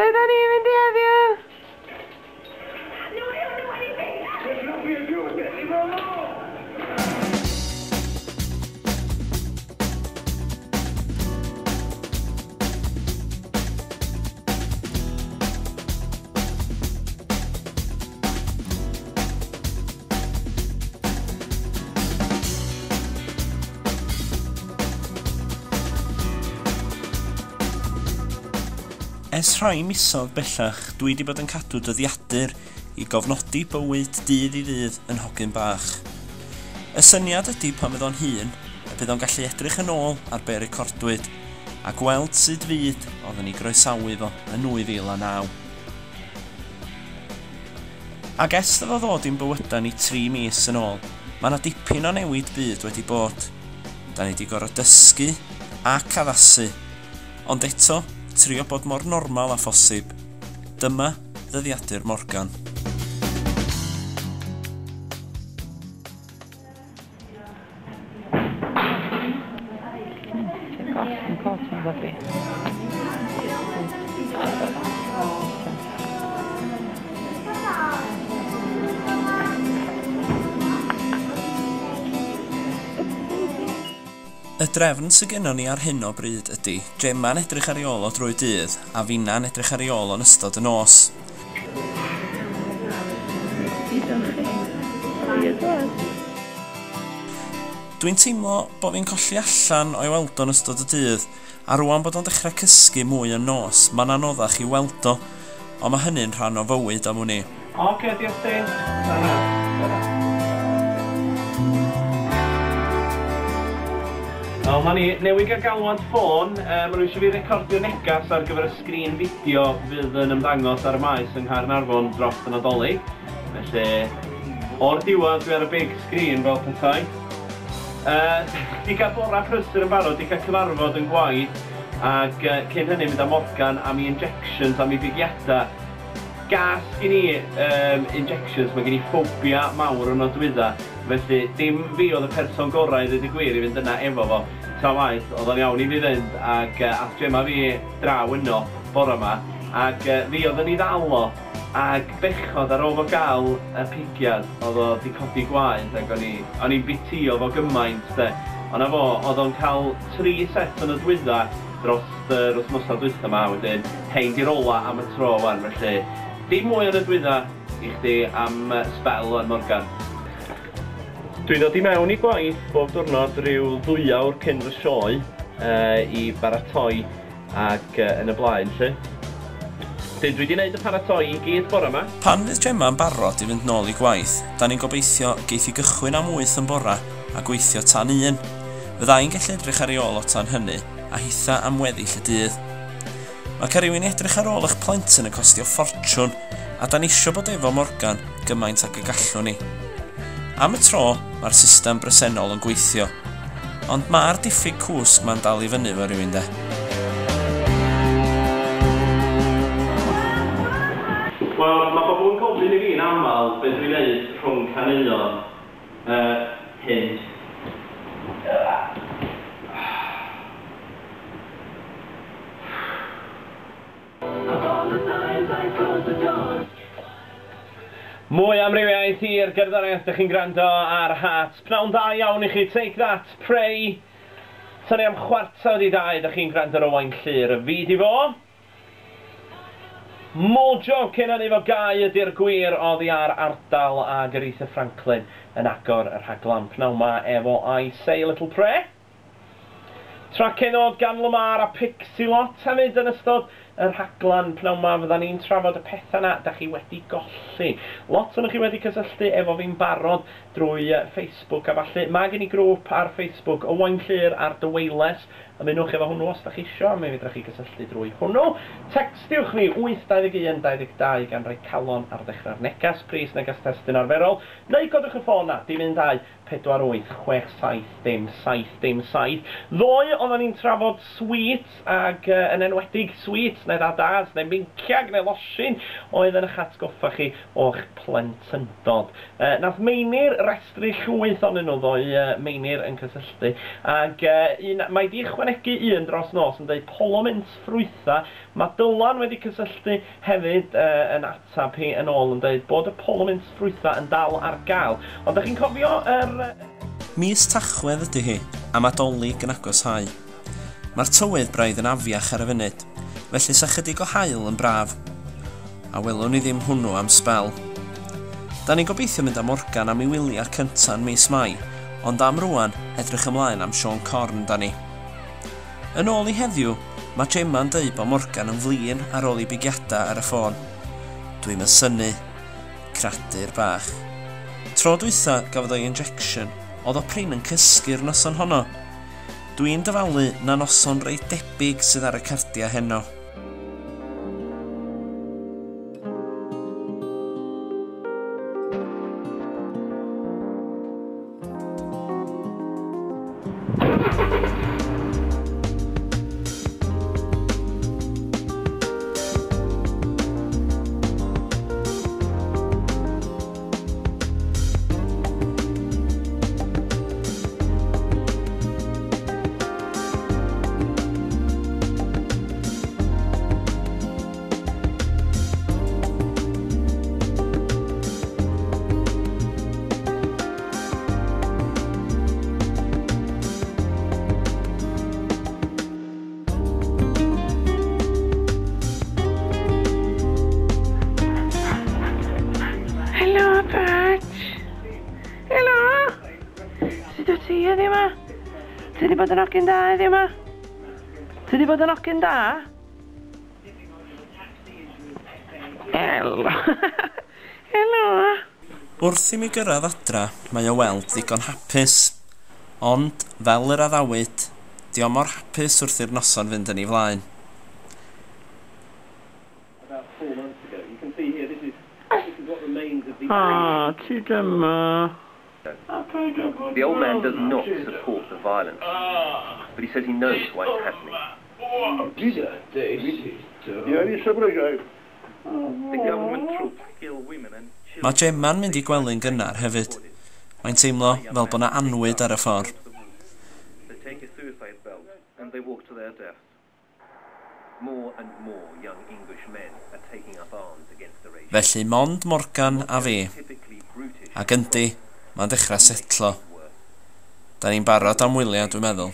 Ble da ni fynd i heddiw? Ers rhai misoedd bellach, dwi wedi bod yn cadw dyddiadur i gofnodi bywyd dydd i ddydd yn hogyn bach. Y syniad ydy pan fydd o'n hŷn, y bydd o'n gallu edrych yn ôl ar be recordwyd, a gweld sut fyd oedden ni groesawu fo yn 2009. Ac es iddo ddod i'n bywyda ni 3 mis yn ôl, mae yna dipyn o newid byd wedi bod. Da ni wedi gorfod dysgu ac addasu, ond eto, trio bod mor normal a phosib. Dyma Dyddiadur Morgan. Y drefn sydd gennym ni ar hyn o bryd ydy Gemma'n edrych ar ei ôl o drwy dydd a finna'n edrych ar ei ôl o'n ystod y nos. Dwi'n teimlo bod fi'n colli allan o'i weld o'n ystod y dydd a rwan bod o'n dechrau cysgu mwy yn nos, mae'n anoddach i weld o, ond mae hynny'n rhan o fywyd am hwnni. Oce, diolch ti. Mae ni newid gael galwad ffôn, mae nhw eisiau fi recordio negas ar gyfer y sgrin fideo fydd yn ymddangos ar y maes yng Nghaernarfon dros y Nadolig. Felly, o'r diwedd dwi ar y big screen fel petai. Di gael bora prysur yn barod, di gael cyfarfod yn gwaith, ac cyn hynny mynd â Morgan am ei injections, am ei bigiadau. Gas gen i injections, mae gen i ffobia mawr yn o dwydda. Felly, dim fi oedd y person gorau i ddweud y gwir i fynd yna efo fo. Ta waith, oedd o'n iawn i fi fynd, ac ath Gemma fi draw yno bore yma, ac fi oedd yn ei ddalo, ac bechod ar ôl fo gael y pigiad, oedd o di codi gwaed, ac o'n i'n bitio fo gymaint, de. Ond fo, oedd o'n cael 3 set yn y dwydda dros yr wythnosau dwytha yma, wedyn, hein di rola am y tro wan, felly, dim mwy yn y dwydda i chdi am sbel yn Morgan. Dwi'n dod i mewn i gwaith bob diwrnod rhyw 2 awr cyn fy sioe i baratoi ac yn y blaen, lle. Dwi wedi gwneud y paratoi i gyd bore yma. Pan fydd Gemma'n barod i fynd nôl i gwaith, da ni'n gobeithio geith i gychwyn am 8 yn bora a gweithio tan 1. Fyddai'n gallu edrych ar ei ôl o tan hynny a hitha am weddill y dydd. Mae cael rhywun edrych ar ôl eich plentyn yn costio ffortiwn a da ni isio bod efo Morgan gymaint ag y gallwn ni. Am y tro, mae'r system bresennol yn gweithio, ond mae'r diffyg cwsg ma'n dal i fyny fo rhywun de. Wel, mae pobl yn gofyn i fi'n aml beth dwi'n gwneud rhwng caneuon hyn. Mwy amrywiaeth i'r gerddoriaeth, ydych chi'n gwrando ar hat. Pnawn da iawn i chi, take that, pray. Tynnu am 1:45, ydych chi'n gwrando ar Owain Llyr. Y fi di fo. Mojo cyn hynny fo gau ydy'r gwir oddi ar ardal ag Aretha Franklin yn agor yr rhaglan pnawn ma efo I Say a Little Prayer. Trac enod gan Lamar a Pixie Lot hefyd yn ystod yr rhaglan pnawn ma fydda ni'n trafod y pethau na da chi wedi golli. Lot o'n chi wedi cysylltu efo fi'n barod drwy Facebook a falle. Mae gen i grŵp ar Facebook Owain Llyr ar Dyweiles. Ymunwch efo hwnnw os da chi isio, mi fydrach chi gysylltu drwy hwnnw. Textiwch ni 821-22 gan roi calon ar ddechrau'r negas, pris negas testyn arferol. Neu godwch y ffôn na, dim 18-67-777. Ddoe oedden ni'n trafod sweets ag yn enwedig sweets neu ddadars, neu minciag, neu losin oedd yn eich atgoffa chi o'ch plentyndod. Nath Meinir restru llwyth o'n nhw ddoi Meinir yn cysylltu. Ac mae di ychwanegu un dros nos yn dweud polomint ffrwytha. Mae Dylan wedi cysylltu hefyd yn atab hi yn ôl yn dweud bod y polomint ffrwytha yn dal ar gael. Ond ydych chi'n cofio Mis Tachwedd ydy hi, a mae Dolig yn agosau. Mae'r tywydd braidd yn afiach ar y funud, felly sa chydig o haul yn braf. A welwn ni ddim hwnnw am sbel. Da ni'n gobeithio mynd â Morgan am ei wylia'r cynta'n mis Mai, ond am rwan edrych ymlaen am Sean Corn da ni. Yn ôl i heddiw, mae Gemma'n dweud bod Morgan yn flin ar ôl i bigiadau ar y ffôn. Dwi'n mysynu, cradur bach. Tro dwytha gafodd o'i injection, oedd o prin yn cysgu'r noson honno. Dwi'n dyfalu na noson reit debyg sydd ar y cardia heno. Ti wedi bod yn ogyn da heddiw yma? Ti wedi bod yn ogyn da? Helo. Helo. Wrth i mi gyrraedd adra, mae o weld ddigon hapus. Ond, fel yr addawyd, di o mor hapus wrth i'r noson fynd yn ei flaen. Ti dyma. The old man does not support the violence, but he says he knows why it's happening. The government troops kill women and children. Mae Gemma'n mynd i gwely'n gynnar hefyd. Mae'n teimlo fel bod yna anwyd ar y ffordd. They take a suicide belt and they walk to their death. More and more young English men are taking up arms against the regime. Felly mond Morgan a fi. Ac yndi, mae'n dechrau setlo. Da ni'n barod am wyliau, dwi'n meddwl.